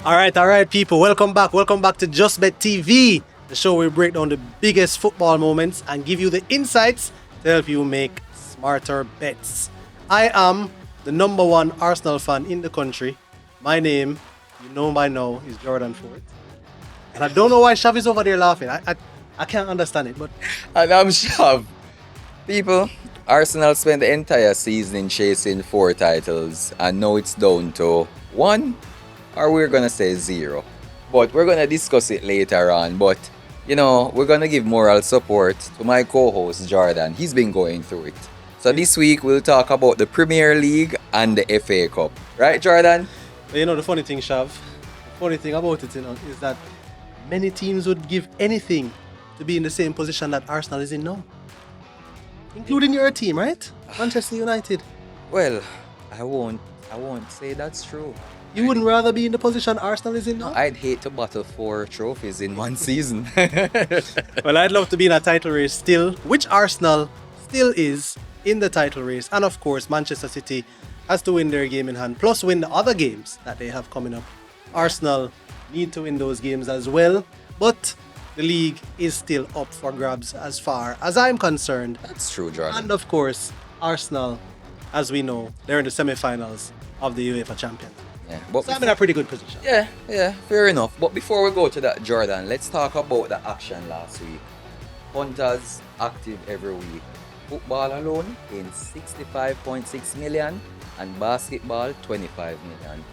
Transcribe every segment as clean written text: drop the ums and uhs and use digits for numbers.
All right, people. Welcome back. Welcome back to Just Bet TV, the show where we break down the biggest football moments and give you the insights to help you make smarter bets. I am the number one Arsenal fan in the country. My name, you know by now, is Jordan Ford. And I don't know why Shav is over there laughing. I can't understand it, but And I'm sure people, Arsenal spent the entire season chasing 4 titles, and now it's down to 1, or we're gonna say 0. But we're gonna discuss it later on. But we're gonna give moral support to my co-host Jordan. He's been going through it. So this week we'll talk about the Premier League and the FA Cup. Right, Jordan? the funny thing, Shav, the funny thing about it, is that many teams would give anything to be in the same position that Arsenal is in now. Including your team, right? Manchester United. Well, I won't say that's true. You wouldn't rather be in the position Arsenal is in now? I'd hate to battle 4 trophies in one season. Well, I'd love to be in a title race still, which Arsenal still is in the title race. And of course, Manchester City has to win their game in hand, plus win the other games that they have coming up. Arsenal need to win those games as well, but the league is still up for grabs as far as I'm concerned. That's true, Jordan. And of course, Arsenal, as we know, they're in the semi-finals of the UEFA Champions. Yeah, but So I'm in a pretty good position. yeah, fair enough. But before we go to that, Jordan, let's talk about the action last week. Punters active every week. Football alone in 65.6 million and basketball 25 million.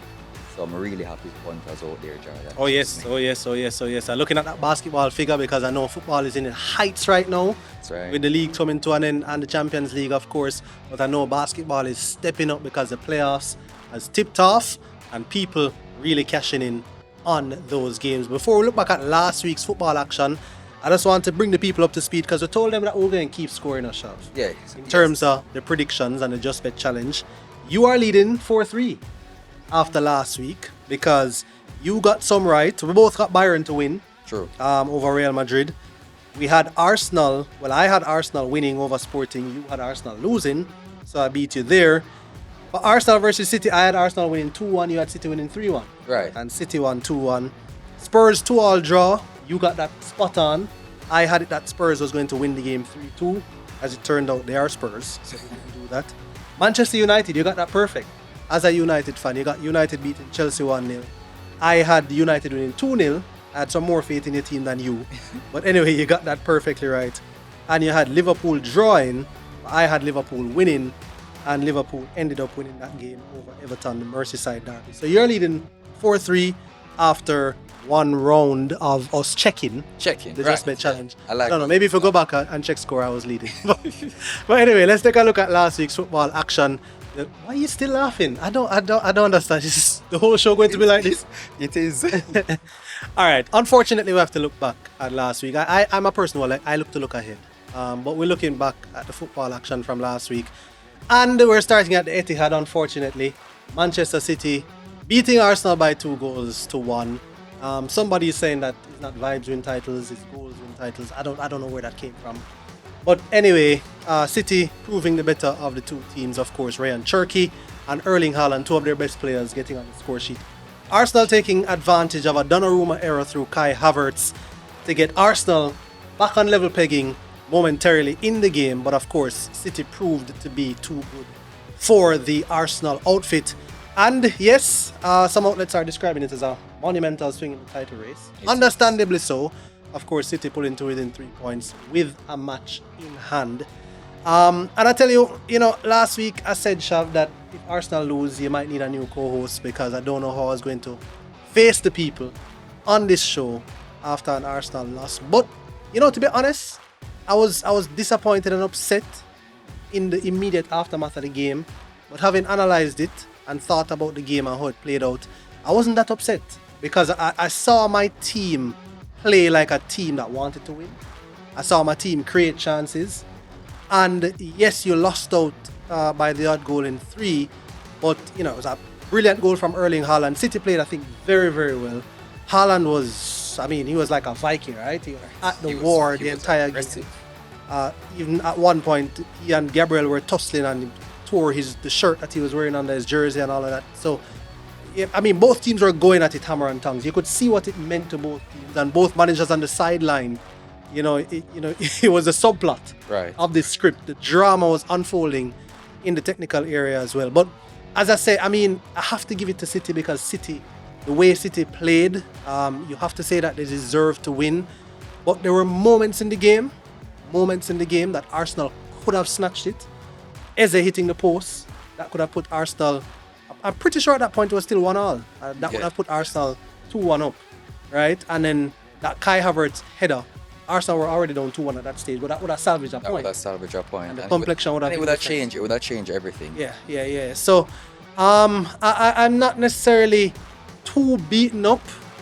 So I'm really happy punters out there, Jordan. Oh yes. I'm looking at that basketball figure because I know football is in the heights right now. That's right. With the league coming to an end and the Champions League, of course. But I know basketball is stepping up because the playoffs has tipped off and people really cashing in on those games. Before we look back at last week's football action, I just want to bring the people up to speed because we told them that we're going to keep scoring a shot. Yeah. In terms of the predictions and the Just Bet Challenge, you are leading 4-3 after last week because you got some right. We both got Bayern to win True. over Real Madrid. We had Arsenal. Well, I had Arsenal winning over Sporting. You had Arsenal losing. So I beat you there. But Arsenal versus City, I had Arsenal winning 2-1. You had City winning 3-1. Right. And City won 2-1. Spurs 2-all draw. You got that spot on. I had it that Spurs was going to win the game 3-2. As it turned out, they are Spurs. So we didn't do that. Manchester United, you got that perfect. As a United fan, you got United beating Chelsea 1-0. I had United winning 2-0. I had some more faith in your team than you. But anyway, you got that perfectly right. And you had Liverpool drawing. I had Liverpool winning. And Liverpool ended up winning that game over Everton, the Merseyside derby. So you're leading 4-3 after one round of us checking the Just Bet Challenge. I like don't know, it. maybe if we go back and check score, I was leading. But anyway, let's take a look at last week's football action. Why are you still laughing? I don't understand. Is the whole show going to be like this? It is. All right. Unfortunately, we have to look back at last week. I'm a person who I look to look ahead. But we're looking back at the football action from last week. And we're starting at the Etihad, unfortunately. Manchester City beating Arsenal by 2-1. Somebody is saying that it's not vibes win titles, it's goals win titles. I don't know where that came from. But anyway, City proving the better of the two teams, of course, Ryan Cherki and Erling Haaland, two of their best players getting on the score sheet. Arsenal taking advantage of a Donnarumma error through Kai Havertz to get Arsenal back on level pegging momentarily in the game, but of course City proved to be too good for the Arsenal outfit. And yes, some outlets are describing it as a monumental swing in the title race. Understandably so. Of course, City pulling to within 3 points with a match in hand. And I tell you, last week I said, Shav, that if Arsenal lose, you might need a new co-host because I don't know how I was going to face the people on this show after an Arsenal loss. But, to be honest, I was disappointed and upset in the immediate aftermath of the game. But having analysed it and thought about the game and how it played out, I wasn't that upset because I saw my team play like a team that wanted to win. I saw my team create chances. And yes, you lost out by the odd goal in 3, but it was a brilliant goal from Erling Haaland. City played, I think, very, very well. Haaland was, he was like a Viking, right? He was at the war the entire game. Even at one point, he and Gabriel were tussling and he tore the shirt that he was wearing under his jersey and all of that. So yeah, I mean, both teams were going at it hammer and tongs. You could see what it meant to both teams, and both managers on the sideline. It was a subplot Right. of the script. The drama was unfolding in the technical area as well. But as I say, I mean, I have to give it to City because City, the way City played, you have to say that they deserved to win. But there were moments in the game that Arsenal could have snatched it. Eze hitting the post, that could have put Arsenal. I'm pretty sure at that point it was still 1-1. That would Yeah. have put Arsenal 2-1 up, right? And then that Kai Havertz header, Arsenal were already down 2-1 at that stage, but that would have salvaged a That point. would have salvaged a point. And the it complexion would have and it been would have different. changed. It would have changed everything. Yeah. So, I'm not necessarily too beaten up.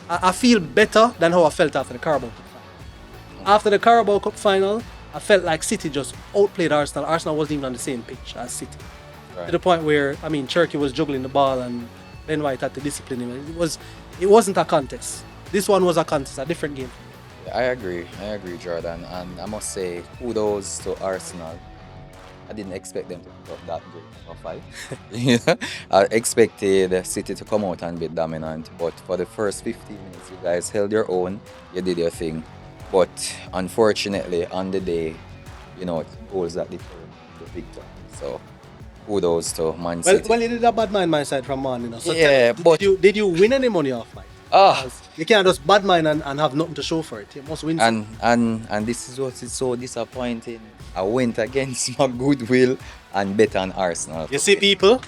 I feel better than how I felt after the Carabao Cup final. After the Carabao Cup final, I felt like City just outplayed Arsenal. Arsenal wasn't even on the same pitch as City. Right. To the point where, I mean, Cherky was juggling the ball and Ben White had to discipline him. It wasn't a contest. This one was a contest, a different game. I agree, Jordan, and I must say kudos to Arsenal. I didn't expect them to put up that great of a fight. I expected City to come out and be dominant, but for the first 15 minutes, you guys held your own. You did your thing, but unfortunately, on the day, goals that determined the victor. So kudos to Man City. Well, you did a bad mind my side from Man, So Yeah, but- did you win any money off it? Ah. You can't just bad mind and have nothing to show for it. You must win. And this is what is so disappointing. I went against my goodwill and bet on Arsenal. You see, people,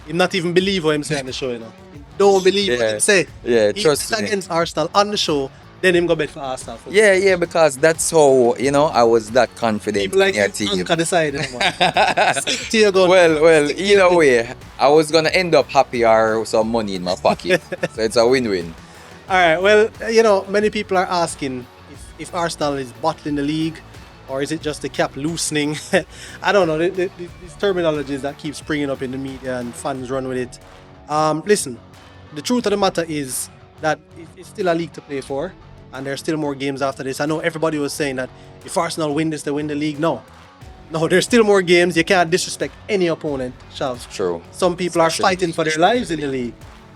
he not even believe what I'm saying on the show, He don't believe what Yeah. he say. Yeah, He trust bet me. against Arsenal on the show, then him go bet for Arsenal. Yeah, because that's how, I was that confident People like in your you team. anchor the side, Stick to your gun. Well, either way, I was gonna end up happy or some money in my pocket. So it's a win-win. All right. Well, many people are asking if Arsenal is bottling the league, or is it just the cap loosening? I don't know. These terminologies that keep springing up in the media and fans run with it. Listen, the truth of the matter is that it's still a league to play for, and there's still more games after this. I know everybody was saying that if Arsenal win this, they win the league. No, there's still more games. You can't disrespect any opponent, Shav. True. Some people are Especially- fighting for their lives in the league.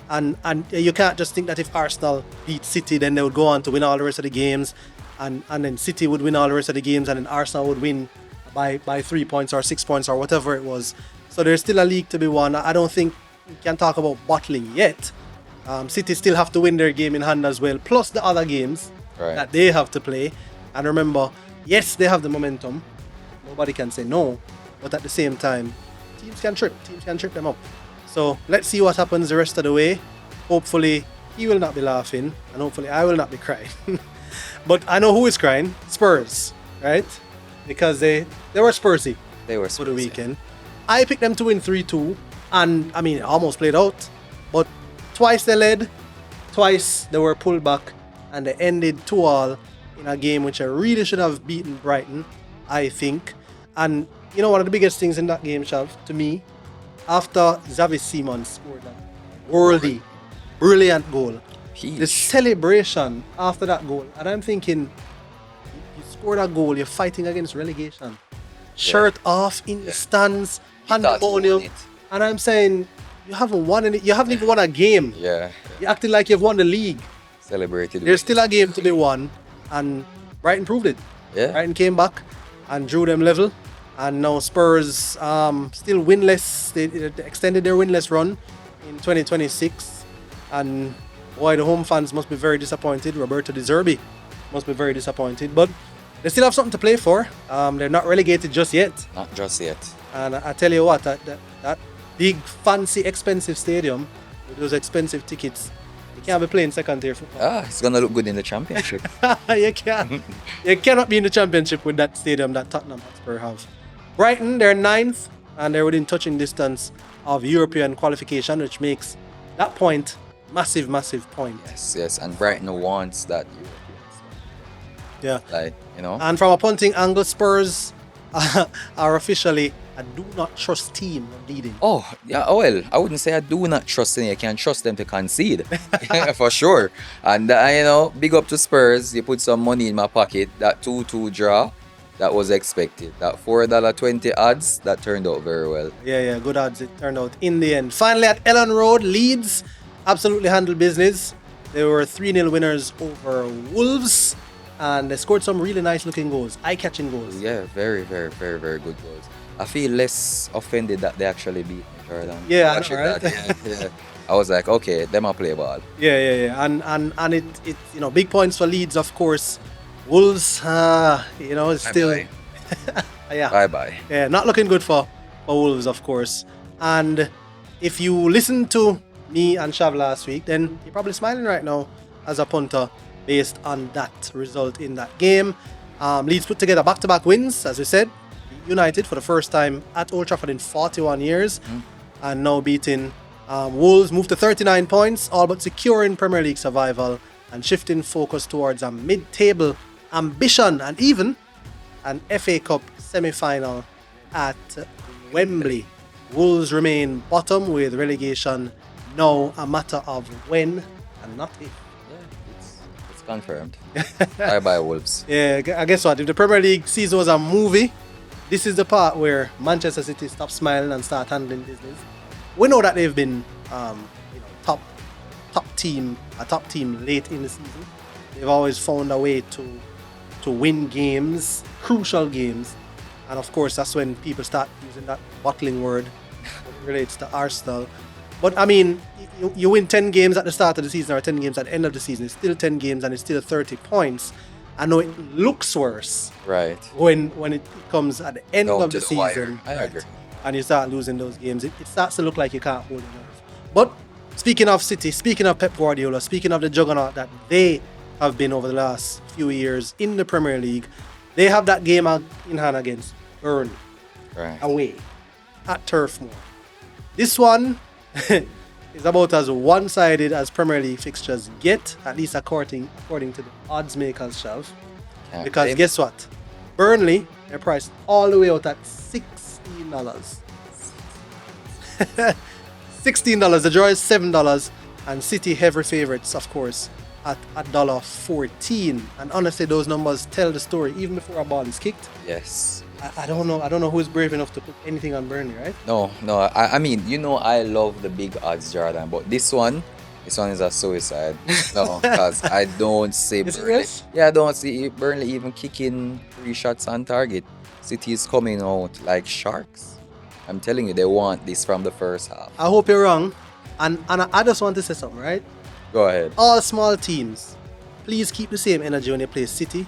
And you can't just think that if Arsenal beat City, then they would go on to win all the rest of the games, and then City would win all the rest of the games, and then Arsenal would win by 3 points or 6 points or whatever it was. So there's still a league to be won. I don't think we can talk about bottling yet. City still have to win their game in hand as well, plus the other games Right. that they have to play. And remember, yes, they have the momentum. Nobody can say no, but at the same time, teams can trip them up. So let's see what happens the rest of the way. Hopefully he will not be laughing, and hopefully I will not be crying. But I know who is crying. Spurs, right? Because they were Spursy They were for the Spursy. weekend. I picked them to win 3-2, and I mean it almost played out. But twice they led, twice they were pulled back, and they ended 2-2 in a game which I really should have beaten Brighton, I think. And one of the biggest things in that game, Shav, to me, after Xavi Simons scored that worthy, brilliant goal, Peach. the celebration after that goal, and I'm thinking, you scored a goal, you're fighting against relegation, shirt off in the stands, thought you won pandemonium, it. and I'm saying you haven't won any, you haven't even won a game. Yeah. You're acting like you've won the league. Celebrated. There's still a game to be won, and Brighton proved it. Yeah. Brighton came back and drew them level, and now Spurs still winless. They extended their winless run in 2026, and boy, the home fans must be very disappointed. Roberto De Zerbi must be very disappointed, but they still have something to play for. They're not relegated just yet, Not just yet. and I tell you what, that big, fancy, expensive stadium with those expensive tickets, you can't be playing second tier football. It's gonna look good in the championship. You can't. You cannot be in the championship with that stadium that Tottenham Hotspur have. Brighton, they're 9th, and they're within touching distance of European qualification, which makes that point massive point. yes, and Brighton wants that Yeah. like, And from a punting angle, Spurs are officially a do not trust team leading. Oh, yeah, well, I wouldn't say I do not trust them. You can trust them to concede. For sure. And, big up to Spurs. You put some money in my pocket. That 2-2 draw, that was expected. That $4.20 odds, that turned out very well. Yeah, good odds it turned out in the end. Finally at Ellen Road, Leeds absolutely handled business. They were 3-0 winners over Wolves, and they scored some really nice looking goals, eye-catching goals. Yeah, very, very, very, very good goals. I feel less offended that they actually beat me, Jordan. Yeah, I know, Watching right? that, yeah. I was like, okay, them a play ball. Yeah. And it big points for Leeds, of course. Wolves, it's still Bye-bye. yeah. Bye-bye. Yeah, not looking good for Wolves, of course. And if you listened to me and Shav last week, then you're probably smiling right now as a punter based on that result in that game. Leeds put together back-to-back wins, as we said. United for the first time at Old Trafford in 41 years, and now beating Wolves, moved to 39 points, all but securing Premier League survival and shifting focus towards a mid-table ambition and even an FA Cup semi-final at Wembley. Wolves remain bottom with relegation now a matter of when and not if. Yeah, it's confirmed. Bye-bye, Wolves. Yeah, I guess what? If the Premier League season was a movie, this is the part where Manchester City stop smiling and start handling business. We know that they've been, top team late in the season. They've always found a way to win games, crucial games, and of course that's when people start using that bottling word when it relates to Arsenal. But I mean, you win 10 games at the start of the season or 10 games at the end of the season. It's still 10 games and it's still 30 points. I know it looks worse Right. when it comes at the end Down of to the the wire. season. I Right. agree. And you start losing those games. It starts to look like you can't hold it off. But speaking of City, speaking of Pep Guardiola, speaking of the juggernaut that they have been over the last few years in the Premier League, they have that game in hand against Burnley Right. away at Turf Moor. This one is about as one-sided as Premier League fixtures get, at least according to the odds makers, Shav. Can't Because blame. guess what? Burnley, they're priced all the way out at $16. $16. The draw is $7. And City heavy favorites, of course, at $1.14. And honestly, those numbers tell the story even before a ball is kicked. Yes. I don't know who's brave enough to put anything on Burnley, right? No. I mean, I love the big odds, Jordan, but this one is a suicide. No, because I don't see Is it Burnley. yes? Yeah, I don't see Burnley even kicking 3 shots on target. City is coming out like sharks. I'm telling you, they want this from the first half. I hope you're wrong. And I just want to say something, right? Go ahead. All small teams, please keep the same energy when you play City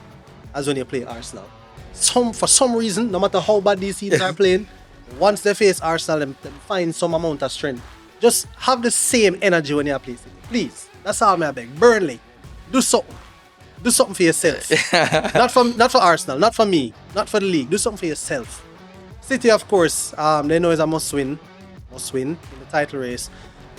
as when you play Arsenal. For some reason, no matter how bad these teams are playing, once they face Arsenal, they find some amount of strength. Just have the same energy when you play City. Please. That's all I beg. Burnley, do something. Do something for yourself. not for Arsenal, not for me, not for the league. Do something for yourself. City, of course, they know is a must win in the title race.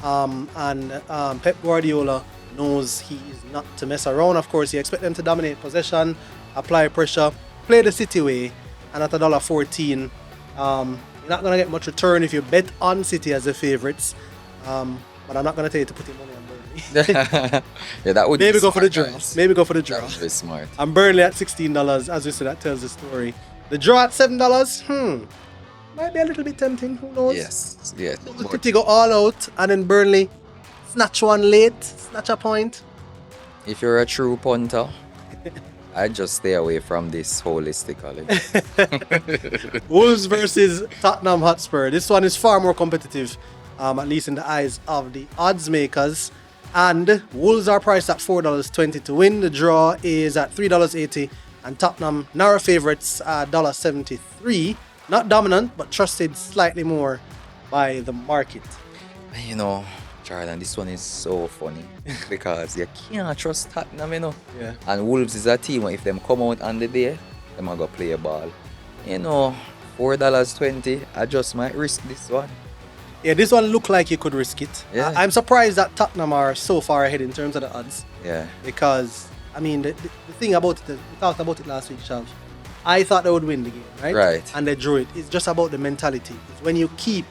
Pep Guardiola knows he is not to mess around. Of course, you expect them to dominate possession, apply pressure, play the City way, and at $1.14, you're not gonna get much return if you bet on City as the favourites. But I'm not gonna tell you to put your money on Burnley. Yeah, that would Maybe be go for the smart, draw. guys. Maybe go for the That draw. would be smart. And Burnley at $16, as we said, that tells the story. The draw at $7, might be a little bit tempting. Who knows? Yes. Yeah. Will City go all out and then Burnley snatch one late, snatch a point? If you're a true punter, I'd just stay away from this holistically. Wolves versus Tottenham Hotspur. This one is far more competitive, at least in the eyes of the odds makers. And Wolves are priced at $4.20 to win. The draw is at $3.80. And Tottenham, narrow favourites at $1.73. Not dominant, but trusted slightly more by the market. Jordan, this one is so funny because you can't trust Tottenham, Yeah. And Wolves is a team where if them come out on the day, them are gonna play a ball. $4.20, I just might risk this one. Yeah, this one looked like you could risk it. Yeah. I'm surprised that Tottenham are so far ahead in terms of the odds. Yeah. Because, I mean, the thing about it, we talked about it last week, Shav. I thought they would win the game, right? Right. And they drew it. It's just about the mentality. It's when you keep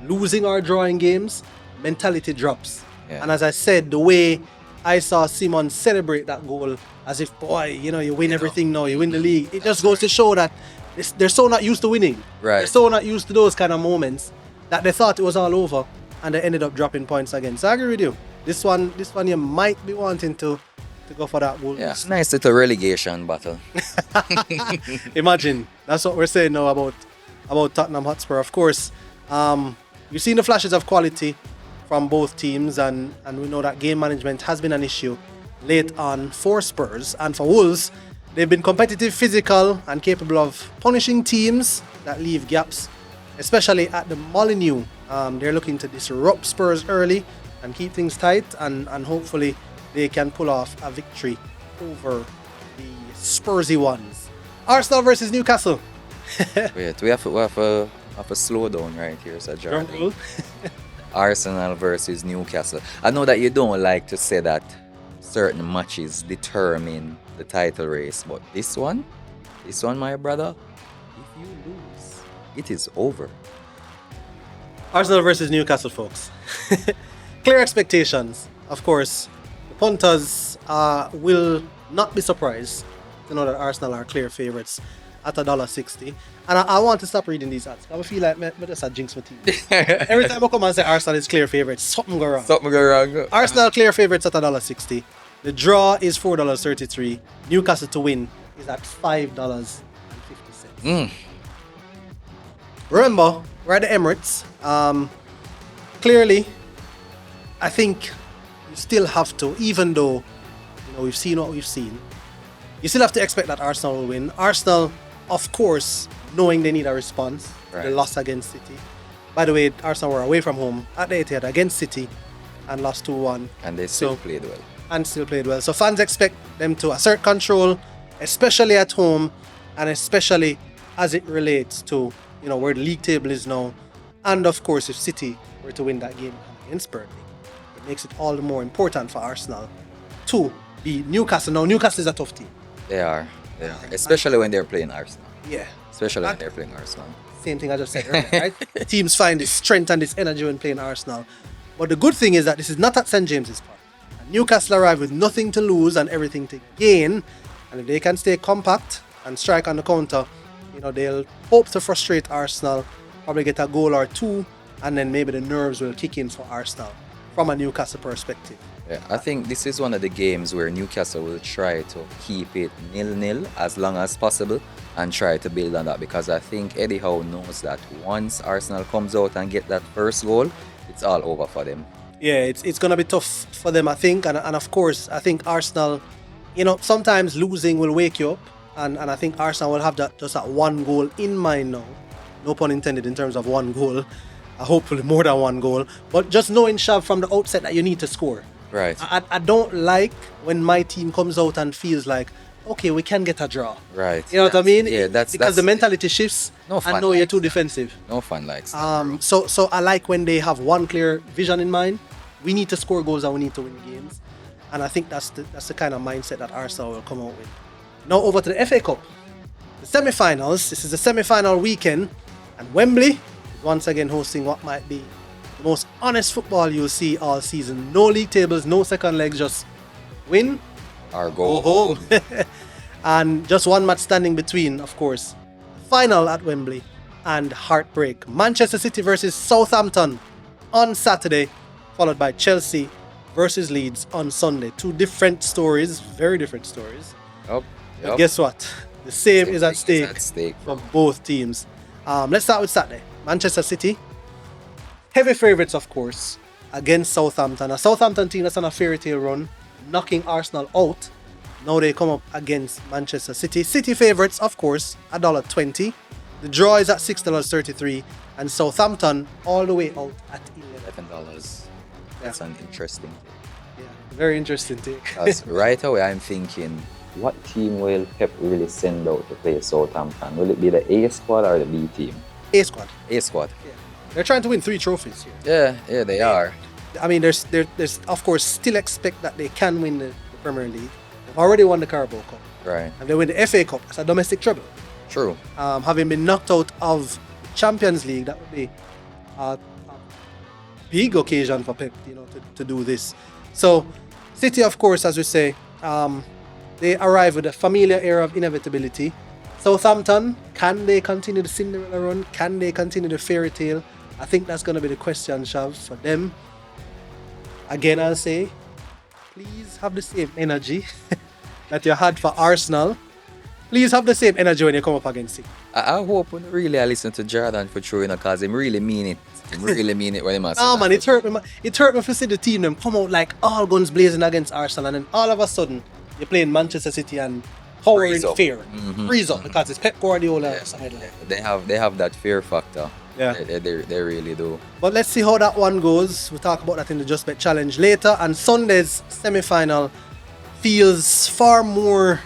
losing or drawing games, mentality drops. Yeah. And as I said, the way I saw Simon celebrate that goal as if, boy, you win everything now, you win the league. It just goes to show that they're so not used to winning. Right. They're so not used to those kind of moments that they thought it was all over and they ended up dropping points again. So I agree with you. This one you might be wanting to go for that Wolves. Yeah, nice little relegation battle. Imagine. That's what we're saying now about Tottenham Hotspur. Of course, we've seen the flashes of quality from both teams, and we know that game management has been an issue late on for Spurs. And for Wolves, they've been competitive, physical, and capable of punishing teams that leave gaps, especially at the Molineux. They're looking to disrupt Spurs early and keep things tight, and hopefully they can pull off a victory over the Spursy ones. Arsenal versus Newcastle. Wait, we have a slow down right here, Sir Drum Jordan. roll. Arsenal versus Newcastle. I know that you don't like to say that certain matches determine the title race, but this one, my brother, if you lose, it is over. Arsenal versus Newcastle, folks. Clear expectations. Of course, the punters will not be surprised to know that Arsenal are clear favourites at $1.60. And I want to stop reading these ads. I feel like I just a jinx my team. Every time I come and say Arsenal is clear favourites, something go wrong. Something go wrong. Arsenal clear favourites at $1.60. The draw is $4.33. Newcastle to win is at $5.50. Remember, we're at the Emirates. Clearly, I think you still have to, even though we've seen what we've seen, you still have to expect that Arsenal will win. Arsenal, of course, knowing they need a response to the Right. loss against City. By the way, Arsenal were away from home at the Etihad against City and lost 2-1. And they still So- played well. And still played well. So fans expect them to assert control, especially at home, and especially as it relates to where the league table is now. And of course, if City were to win that game against Burnley, it makes it all the more important for Arsenal to beat Newcastle. Now, Newcastle is a tough team. They are. Especially when they're playing Arsenal. Yeah. Especially when they're playing Arsenal. Same thing I just said earlier, right? Teams find this strength and this energy when playing Arsenal. But the good thing is that this is not at St. James's Park. And Newcastle arrive with nothing to lose and everything to gain. And if they can stay compact and strike on the counter, they'll hope to frustrate Arsenal, probably get a goal or two, and then maybe the nerves will kick in for Arsenal from a Newcastle perspective. Yeah, I think this is one of the games where Newcastle will try to keep it 0-0 as long as possible and try to build on that, because I think Eddie Howe knows that once Arsenal comes out and get that first goal, it's all over for them. Yeah, it's going to be tough for them, I think. And of course, I think Arsenal, sometimes losing will wake you up. And I think Arsenal will have just that one goal in mind now. No pun intended in terms of one goal. Hopefully more than one goal. But just knowing, Shav, from the outset that you need to score. Right. I don't like when my team comes out and feels like, okay, we can get a draw. Right. You know what I mean? Yeah, that's because the mentality shifts. No fun and know you're likes too that. defensive. No fun likes that. So I like when they have one clear vision in mind. We need to score goals and we need to win games. And I think that's the kind of mindset that Arsenal will come out with. Now over to the FA Cup. The semi-finals. This is the semi-final weekend. And Wembley is once again hosting what might be the most honest football you'll see all season. No league tables, no second legs, just win, Our go goal. home. And just one match standing between, of course, the final at Wembley and heartbreak. Manchester City versus Southampton on Saturday, followed by Chelsea versus Leeds on Sunday. Two different stories, very different stories. Yup. But guess what? The same is at Thing stake at stake. for both teams. Let's start with Saturday. Manchester City, heavy favourites, of course, against Southampton. A Southampton team that's on a fairy tale run, knocking Arsenal out. Now they come up against Manchester City. City favourites, of course, $1.20. The draw is at $6.33. And Southampton all the way out at $11. $11. That's an interesting thing. Yeah, very interesting take. Because right away I'm thinking, what team will Pep really send out to play Southampton? Will it be the A squad or the B team? A squad. A squad. Yeah. They're trying to win 3 trophies here. Yeah, they are. I mean, there's of course still expect that they can win the Premier League. They've already won the Carabao Cup. Right. And they win the FA Cup. That's a domestic treble. True. Having been knocked out of Champions League, that would be a big occasion for Pep, to do this. So, City, of course, as we say, they arrive with a familiar air of inevitability. Southampton, can they continue the Cinderella run? Can they continue the fairy tale? I think that's going to be the question, Shav, for them. Again, I'll say, please have the same energy that you had for Arsenal. Please have the same energy when you come up against City. I hope when really I listen to Jordan for true, because him really mean it. Him really mean it when he must. Oh man, it hurt me. It hurt me to see the team them come out like all guns blazing against Arsenal, and then all of a sudden you're playing Manchester City and power in Freeze up. fear, freeze up because it's Pep Guardiola sideline. They have that fear factor. Yeah. They really do. But let's see how that one goes. We'll talk about that in the Just Bet Challenge later. And Sunday's semi-final feels far more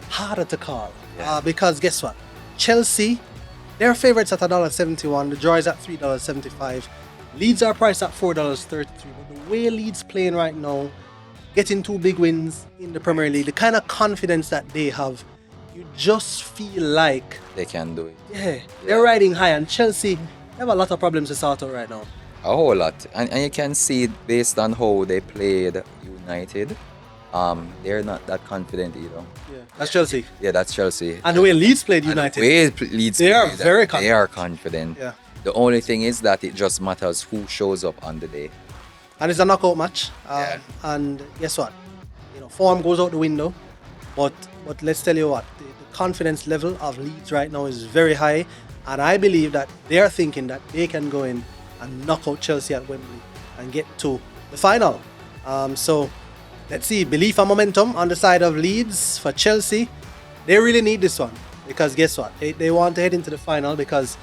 harder to call. Yeah. Because guess what? Chelsea, they're favourites at $1.71. The draw is at $3.75. Leeds are priced at $4.33. But the way Leeds playing right now, getting 2 big wins in the Premier League, the kind of confidence that they have, you just feel like They can do it. yeah, they're riding high, and Chelsea have a lot of problems to sort out right now. A whole lot. And you can see it based on how they played United. They're not that confident either. Yeah, that's Chelsea. Yeah, that's Chelsea. And the way Leeds played And the United. way Leeds They are play, very They are confident. Yeah. The only thing is that it just matters who shows up on the day. And it's a knockout match. Yeah. And guess what? Form goes out the window. But let's tell you what, the confidence level of Leeds right now is very high. And I believe that they are thinking that they can go in and knock out Chelsea at Wembley and get to the final. So let's see, belief and momentum on the side of Leeds. For Chelsea, they really need this one. Because guess what? They want to head into the final because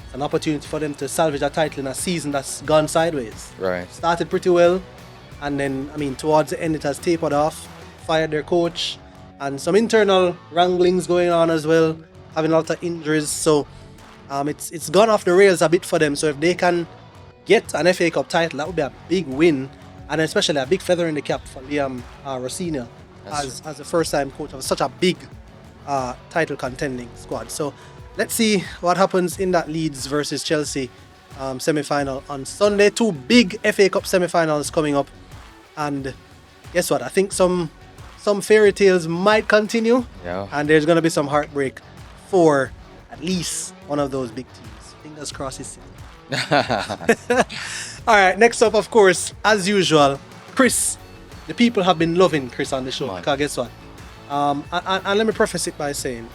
it's an opportunity for them to salvage a title in a season that's gone sideways. Right. Started pretty well, and then towards the end it has tapered off. Fired their coach, and some internal wranglings going on as well, having a lot of injuries. So it's gone off the rails a bit for them. So if they can get an FA Cup title, that would be a big win, and especially a big feather in the cap for Liam Rossini as the first time coach of such a big title contending squad. So let's see what happens in that Leeds versus Chelsea semi-final on Sunday. 2 big FA Cup semi-finals coming up, and guess what? I think some fairy tales might continue, Yeah. and there's gonna be some heartbreak for at least one of those big teams. Fingers crossed it's City. All right, next up, of course, as usual, Chris. The people have been loving Chris on the show. Man. Because guess what? And let me preface it by saying,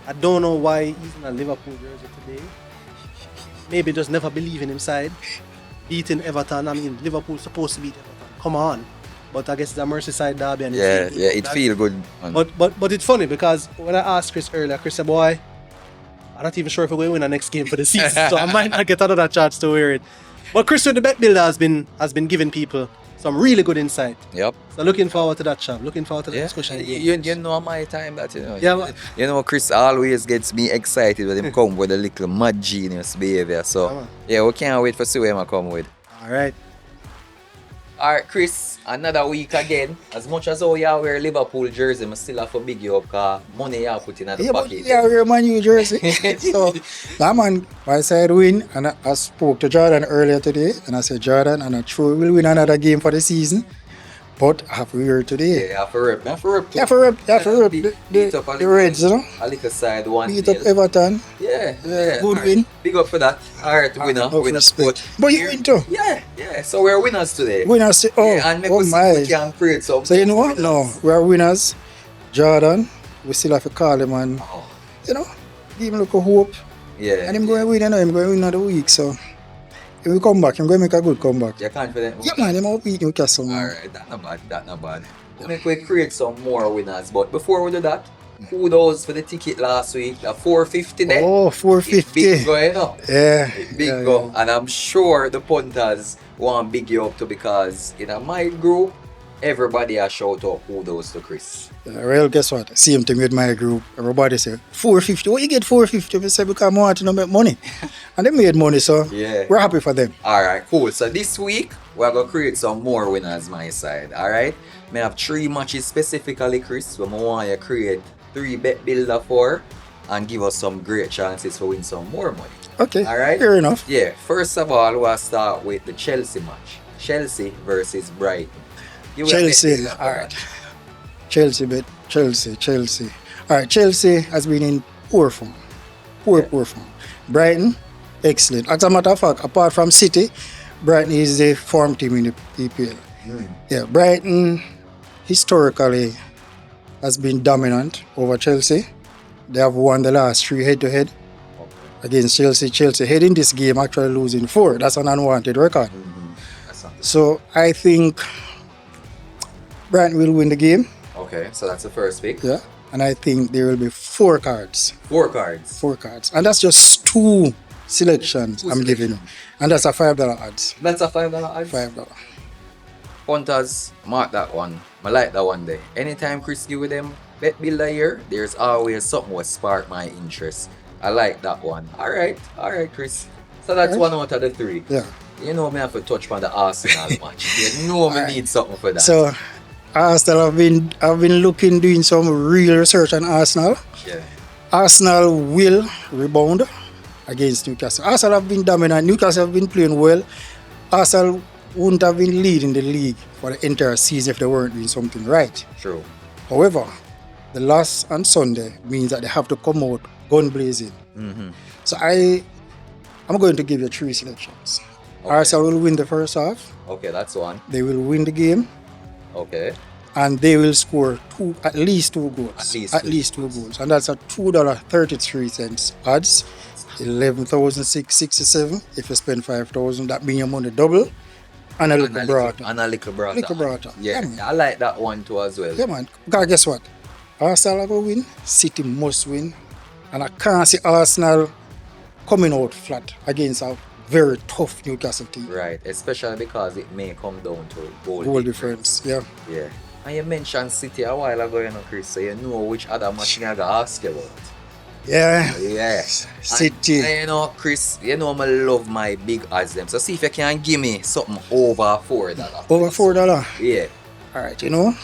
I don't know why he's in a Liverpool jersey today. Maybe just never believe in him side. Beating Everton. Liverpool's supposed to beat Everton. Come on. But I guess it's a Merseyside derby. And It feel good. Man. But it's funny because when I asked Chris earlier, Chris said, boy, I'm not even sure if we're going to win the next game for the season. So I might not get another chance to wear it. But Chris with the Bet Builder has been giving people some really good insight. Yep. So looking forward to that, Chab. Looking forward to the Yeah, discussion. you know my time that Yeah, man. you know Chris always gets me excited when him come with a little mad genius behavior. Yeah, So man. yeah, we can't wait for see what him come with. All right. Alright, Chris, another week again. As much as how you wear Liverpool jersey, I still have to big you up because money you put in the Yeah, but pocket. yeah, we're Man U jersey. So, that man, I said win, and I spoke to Jordan earlier today, and I said, Jordan, I'm not sure we'll win another game for the season, but I have to wear today. Yeah, for rep. Yeah, for rep Beat up a the little- Reds, you know. A little side one. Beat up nil. Everton. Yeah. Good Alright, win. Big up for that. Alright, winner. Enough Winner. respect. But you win too. Yeah. So we're winners today. Winners, say, oh, Yeah, and make oh us my. we can create some. So you know what? No, we are winners. Jordan, we still have to call him and, Oh, you know, give him a look of hope. yeah. And him going to win, him going to win another week. So, if we come back, him going to make a good comeback. You're confident? Yeah, man, him out beat Newcastle, man. Alright, that not bad. Make we create some more winners. But before we do that, kudos for the ticket last week. The 450 there. Oh, It's 450. big go, you know. Yeah. Big yeah, go. And I'm sure the punters want big you up too because in my group, everybody has shout out kudos to Chris. Yeah, well, guess what? Same thing with my group. Everybody say 450. What you get 450? We say because I want to make money, and they made money, so Yeah. we're happy for them. Alright, cool. So this week, we're going to create some more winners my side. Alright? I have 3 matches specifically, Chris, where I want you to create 3 bet builder for and give us some great chances to win some more money. Okay. Alright? Fair enough. Yeah, first of all, we'll start with the Chelsea match. Chelsea versus Brighton. You will bet Chelsea. builder for All right. Chelsea, but Chelsea. All right. Chelsea has been in poor form. Poor form. Brighton, excellent. As a matter of fact, apart from City, Brighton is the form team in the EPL. Yeah, Brighton historically has been dominant over Chelsea. They have won the last 3 head-to-head against Chelsea. Chelsea heading this game actually losing 4. That's an unwanted record. So I think Brighton will win the game. Okay, so that's the first pick. Yeah, and I think there will be 4 cards. 4 cards. 4 cards, and that's just 2 selections I'm giving you, and that's a $5 odds. That's a $5 odds. $5. Punters, mark that one. I like that one there. Anytime Chris give with them bet builder here, there's always something what spark my interest. I like that one. Alright, Chris. So that's Alright. 1 out of the 3. Yeah. You know me have to touch on the Arsenal match. You know me Alright. need something for that. So Arsenal, I've been looking, doing some real research on Arsenal. yeah. Arsenal will rebound against Newcastle. Arsenal have been dominant. Newcastle have been playing well. Arsenal wouldn't have been leading the league for the entire season if they weren't doing something right. True. However, the loss on Sunday means that they have to come out gun blazing. So I'm going to give you 3 selections. Okay. Arsenal will win the first half. Okay, that's one. They will win the game, Okay. and they will score at least 2 goals. At least two. 2 goals, and that's a $2.33 odds. 11,667. If you spend 5,000, that means your money double. And a little brata. And a little brata. Little brata. Yeah, Yeah, man. I like that one too as well. Yeah, man. Because guess what? Arsenal will win. City must win. And I can't see Arsenal coming out flat against a very tough Newcastle team. Right, especially because it may come down to Goal difference. Yeah. Yeah. And you mentioned City a while ago, you know, Chris, so you know which other match I'm going to ask you about. Yeah. Yeah. City. And you know, Chris, you know I love my big odds them. So see if you can give me something over $4. Over $4. Yeah. All right, you know,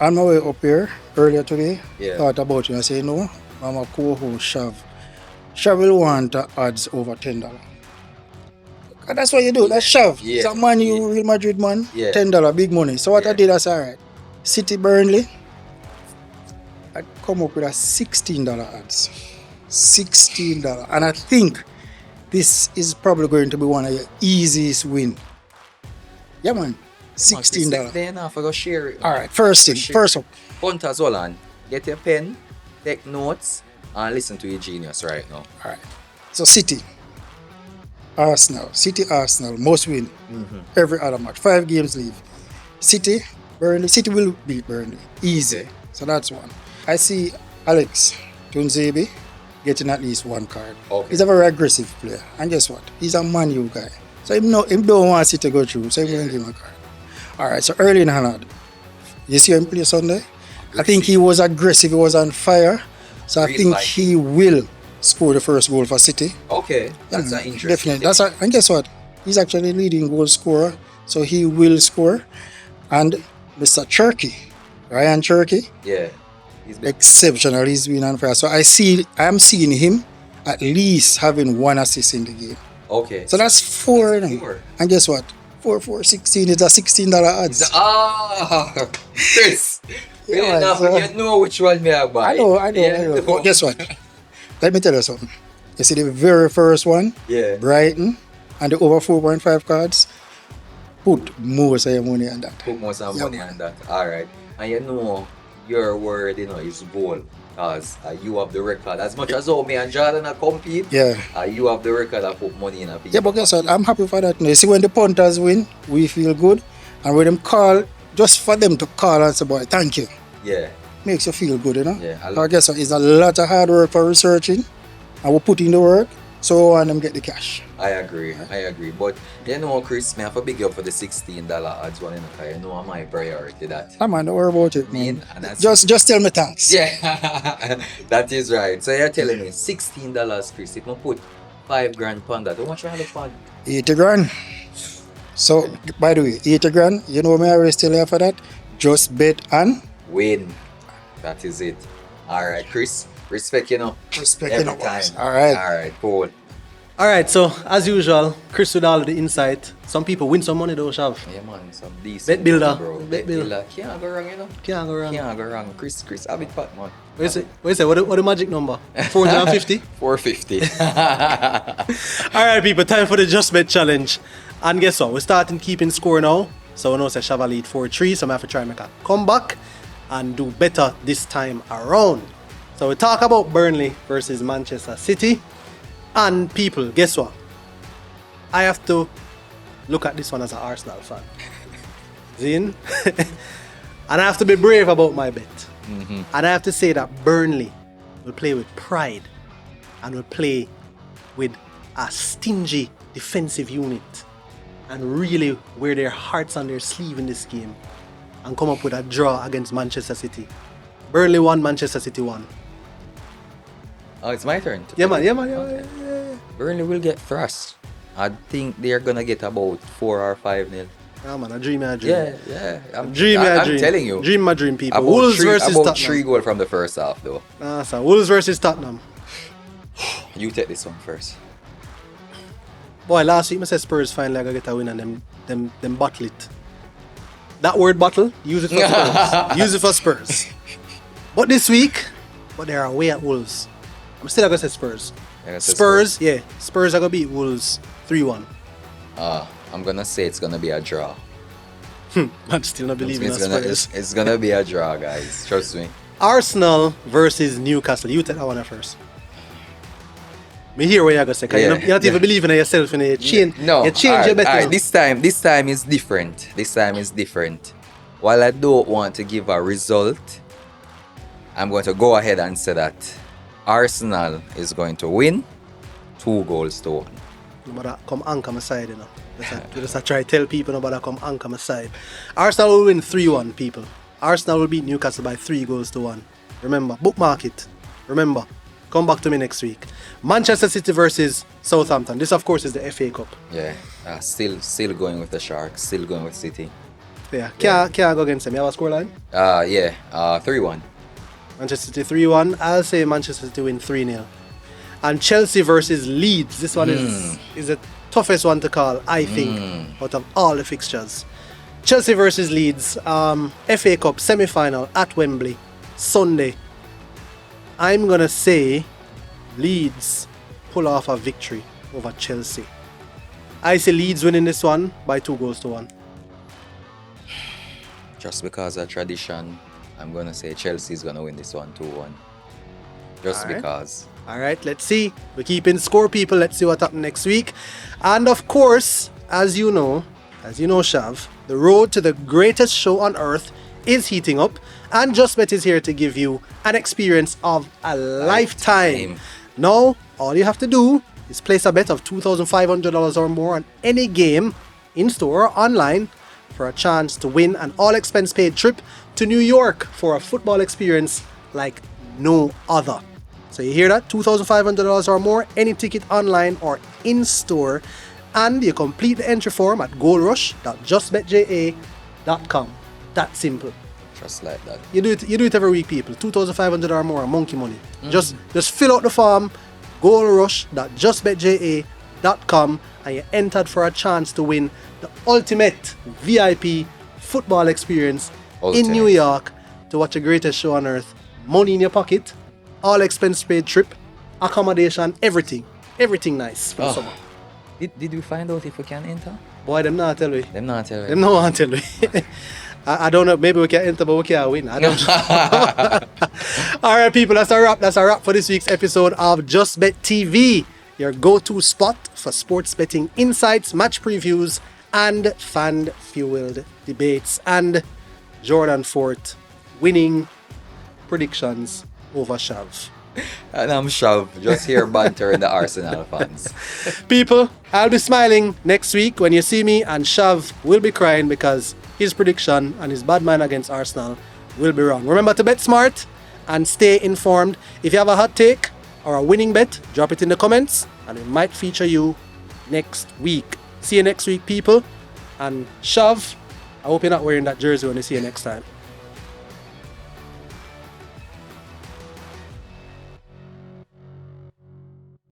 on my way up here earlier today, Yeah. thought about it and I say, no, I'm a co-host Shav. Shav will want the odds over $10. And that's what you do. That's Shav. Yeah. It's a man, you Real Madrid man. Yeah. $10, big money. So what Yeah. I did, I said, all right, City Burnley, I come up with a $16 odds. $16. And I think this is probably going to be one of your easiest win. Yeah, man. $16. Then I forgot share it. All right, first thing, Sure. first up. Punters, hold on. Get your pen, take notes, and listen to your genius right now. All right. So City, Arsenal, must win every other match. 5 games leave. City, Burnley. City will beat Burnley easy. Okay. So that's one. I see Alex Tunzebi getting at least 1 card. Okay. He's a very aggressive player, and guess what? He's a Man U guy. So him don't want City to go through. So he's going to give him a card. All right. So Erling Haaland, you see him play Sunday. I think he was aggressive. He was on fire. So I Really think like he will score the first goal for City. Okay, that's Yeah, an interesting definitely. And guess what? He's actually leading goal scorer, so he will score. And Mr. Cherky, Ryan Cherky, Yeah. He's been exceptional. He's been on fire. So I'm seeing him at least having 1 assist in the game. okay. So that's 4. That's then. 4. And guess what? 4, 16 is a $16 odds. Chris. Yeah, Yeah, so- you know which one me I buy. I know. Yeah. But guess what? Let me tell you something. You see the very first one, Yeah. Brighton, and the over 4.5 cards, put most of your money on that. Put more some Yeah, money man. on that. Alright. And you know your word, you know, is goal. Because you have the record. As much as me and Jordan are compete, Yeah. you have the record and put money in a people. Yeah, but guess what? I'm happy for that. You see, when the punters win, we feel good. And when them call, just for them to call and say, boy, thank you, Yeah. makes you feel good, you know? Yeah, I But love guess what? It's a lot of hard work for researching. And we put in the work, so and them get the cash. I agree. But you know, Chris, me have a big up for the $16 odds one, because you know my priority that. Come on, don't worry about it, Mean, man. and that's- Just tell me thanks. Yeah, that is right. So you're telling me $16, Chris. If I put $5,000 on that, how much you have to fund? 80 grand. So, by the way, 80 grand, you know me, I always tell you for that. Just bet and Win. That is it. All right, Chris. Respect, you know. respect Every you know, time. boys. All right. All right, cool. All right, so as usual, Chris with all of the insight. Some people win some money though, Shav. Yeah, man, some decent Bet builder. money, bro. Bet Bet builder. builder. Can't go wrong, you know. Can't go wrong. Can't go wrong. Chris, have it fat, man. What you say? What you say? What the magic number? 450? 450. All right, people, time for the Just Bet challenge. And guess what? We're starting keeping score now. So we know say Shava lead 4-3, so I'm going to have to try and make a comeback and do better this time around. So we talk about Burnley versus Manchester City. And people, guess what? I have to look at this one as an Arsenal fan. Zin? And I have to be brave about my bet. And I have to say that Burnley will play with pride and will play with a stingy defensive unit and really wear their hearts on their sleeve in this game and come up with a draw against Manchester City. Burnley 1, Manchester City 1. Oh, it's my turn. Yeah, man. Okay. Burnley will get thrust. I think they're gonna get about 4 or 5-0. Yeah, man, a dream. Yeah. I'm telling you. Dream my dream, people. About Wolves versus about Tottenham. 3 goals from the first half, though. So Wolves versus Tottenham. You take this one first. Boy, last week I said Spurs finally gonna get a win and them bottle it. That word bottle, use it for Spurs. Use it for Spurs. But this week, they're away at Wolves. I'm still gonna say Spurs. Spurs, yeah. Spurs are gonna beat Wolves 3-1. I'm gonna say it's gonna be a draw. I'm still not believing in Spurs. It's gonna be a draw, guys. Trust me. Arsenal versus Newcastle. You take that one first. Me hear what you're gonna say. 'Cause you're not even believing in yourself and you change your bet. Alright, this time is different. This time is different. While I don't want to give a result, I'm going to go ahead and say that Arsenal is going to win 2-1. No matter come anchor my side, you know. Just try to tell people no matter come anchor my side. Arsenal will win 3-1, people. Arsenal will beat Newcastle by 3-1. Remember, bookmark it. Remember, come back to me next week. Manchester City versus Southampton. This, of course, is the FA Cup. Yeah, still going with the Sharks. Still going with City. Yeah, can't go against them. You have a scoreline? 3-1. Manchester City 3-1. I'll say Manchester City win 3-0. And Chelsea versus Leeds. This one is the toughest one to call, I think, out of all the fixtures. Chelsea versus Leeds. FA Cup semi-final at Wembley. Sunday. I'm going to say Leeds pull off a victory over Chelsea. I say Leeds winning this one by 2-1. Just because of tradition, I'm going to say Chelsea is going to win this one 2-1. Just Alright. because. All right, let's see. We're keeping score, people. Let's see what happens next week. And of course, as you know, Shav, the road to the greatest show on earth is heating up. And JustBet is here to give you an experience of a lifetime. Now, all you have to do is place a bet of $2,500 or more on any game, in store or online, for a chance to win an all-expense-paid trip to New York for a football experience like no other. So you hear that? $2,500 or more, any ticket online or in-store. And you complete the entry form at goldrush.justbetja.com. That simple. Just like that. You do it every week, people. $2,500 or more, monkey money. Just fill out the form, goldrush.justbetja.com, and you're entered for a chance to win the ultimate VIP football experience in New York to watch the greatest show on earth. Money in your pocket, all expense paid trip, accommodation, everything nice for summer. Did we find out if we can enter? Boy, them not tell me. Them not tell Them no want tell me. I don't know. Maybe we can enter, but we can't win. I don't know. All right, people. That's a wrap. That's a wrap for this week's episode of Just Bet TV, your go-to spot for sports betting insights, match previews, and fan-fueled debates. And Jordan Fort winning predictions over Shav. And I'm Shav, just here bantering the Arsenal fans. People, I'll be smiling next week when you see me, and Shav will be crying because his prediction and his bad man against Arsenal will be wrong. Remember to bet smart and stay informed. If you have a hot take or a winning bet, drop it in the comments and we might feature you next week. See you next week, people. And Shav, I hope you're not wearing that jersey when I see you next time.